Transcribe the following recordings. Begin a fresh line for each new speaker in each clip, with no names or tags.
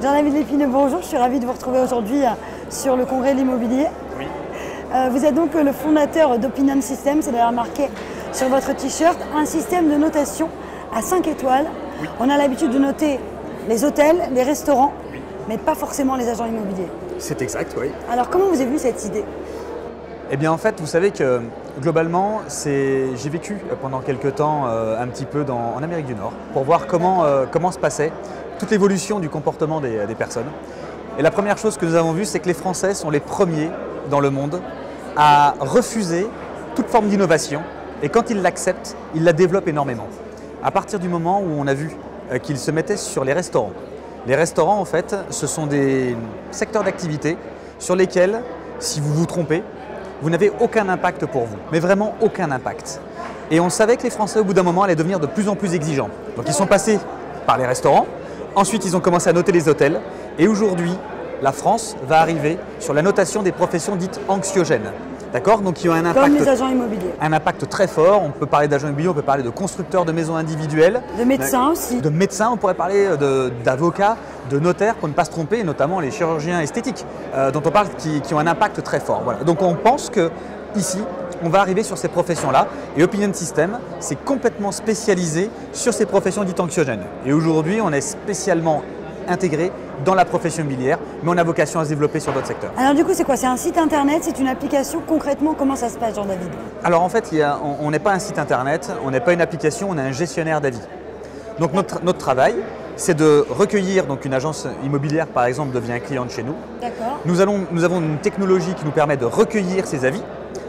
Jean-David Lépineux, bonjour, je suis ravie de vous retrouver aujourd'hui sur le congrès de l'immobilier.
Oui.
Vous êtes donc le fondateur d'Opinion System, c'est d'ailleurs marqué sur votre t-shirt, un système de notation à 5 étoiles.
Oui.
On a l'habitude de noter les hôtels, les restaurants,
Oui.
mais pas forcément les agents immobiliers.
C'est exact, oui.
Alors comment vous avez vu cette idée?
Eh bien en fait, vous savez que globalement, j'ai vécu pendant quelques temps un petit peu en Amérique du Nord pour voir comment se passait toute l'évolution du comportement des personnes. Et la première chose que nous avons vue, c'est que les Français sont les premiers dans le monde à refuser toute forme d'innovation et quand ils l'acceptent, ils la développent énormément. À partir du moment où on a vu qu'ils se mettaient sur les restaurants. Les restaurants, en fait, ce sont des secteurs d'activité sur lesquels, si vous vous trompez, vous n'avez aucun impact pour vous, mais vraiment aucun impact. Et on savait que les Français, au bout d'un moment, allaient devenir de plus en plus exigeants. Donc ils sont passés par les restaurants, ensuite ils ont commencé à noter les hôtels, et aujourd'hui, la France va arriver sur la notation des professions dites anxiogènes. D'accord? Donc qui ont un impact,
comme les agents immobiliers.
Un impact très fort. On peut parler d'agents immobiliers, on peut parler de constructeurs de maisons individuelles.
De médecins aussi.
De médecins, on pourrait parler d'avocats, de notaires, pour ne pas se tromper, et notamment les chirurgiens esthétiques, dont on parle qui ont un impact très fort. Voilà. Donc on pense que ici, on va arriver sur ces professions-là, et Opinion System, c'est complètement spécialisé sur ces professions dites anxiogènes. Et aujourd'hui, on est spécialement intégré dans la profession immobilière, mais on a vocation à se développer sur d'autres secteurs.
Alors du coup, c'est quoi? C'est un site internet? C'est une application? Concrètement, comment ça se passe, Jean-David?
Alors en fait, on n'est pas un site internet, on n'est pas une application, on est un gestionnaire d'avis. Donc notre travail, c'est de recueillir, donc une agence immobilière par exemple devient un client de chez nous.
D'accord.
Nous avons une technologie qui nous permet de recueillir ces avis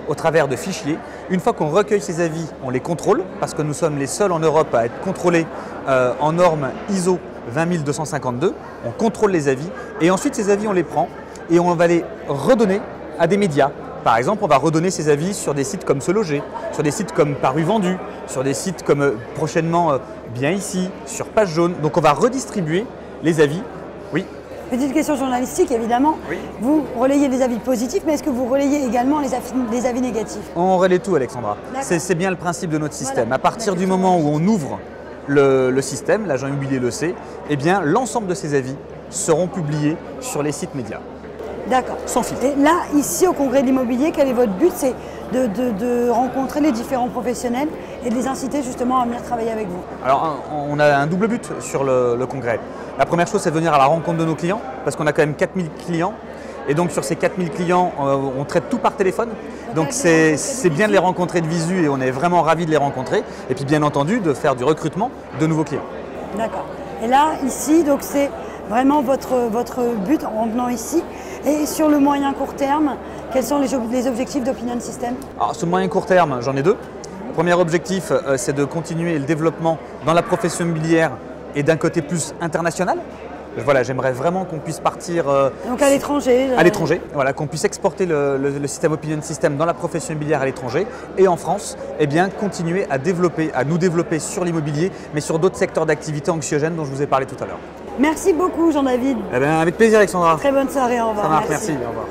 au travers de fichiers. Une fois qu'on recueille ces avis, on les contrôle, parce que nous sommes les seuls en Europe à être contrôlés en normes ISO 20252, on contrôle les avis et ensuite ces avis on les prend et on va les redonner à des médias. Par exemple, on va redonner ces avis sur des sites comme Se Loger, sur des sites comme Paru Vendu, sur des sites comme prochainement Bien Ici, sur Page Jaune. Donc on va redistribuer les avis. Oui.
Petite question journalistique, évidemment.
Oui.
Vous relayez les avis positifs, mais est-ce que vous relayez également les avis négatifs?
On relaie tout, Alexandra. C'est bien le principe de notre système.
Voilà.
À partir du moment où on ouvre le système, l'agent immobilier le sait, eh bien l'ensemble de ces avis seront publiés sur les sites médias.
D'accord.
Sans filtre.
Et là, ici au congrès de l'immobilier, quel est votre but? C'est de rencontrer les différents professionnels et de les inciter justement à venir travailler avec vous.
Alors on a un double but sur le congrès. La première chose, c'est de venir à la rencontre de nos clients, parce qu'on a quand même 4000 clients. Et donc sur ces 4000 clients, on traite tout par téléphone. Donc c'est bien de les rencontrer de visu et on est vraiment ravis de les rencontrer. Et puis bien entendu, de faire du recrutement de nouveaux clients.
D'accord. Et là, ici, donc c'est vraiment votre but en venant ici. Et sur le moyen court terme, quels sont les objectifs d'Opinion System?
Alors sur le moyen court terme, j'en ai deux. Le premier objectif, c'est de continuer le développement dans la profession immobilière et d'un côté plus international. Voilà, j'aimerais vraiment qu'on puisse partir
donc à l'étranger.
À l'étranger, voilà, qu'on puisse exporter le système Opinion System dans la profession immobilière à l'étranger et en France, eh bien, continuer à nous développer sur l'immobilier, mais sur d'autres secteurs d'activité anxiogènes dont je vous ai parlé tout à l'heure.
Merci beaucoup, Jean-David.
Eh bien, avec plaisir, Alexandra.
Très bonne soirée, au revoir.
Ça marche, merci, au revoir.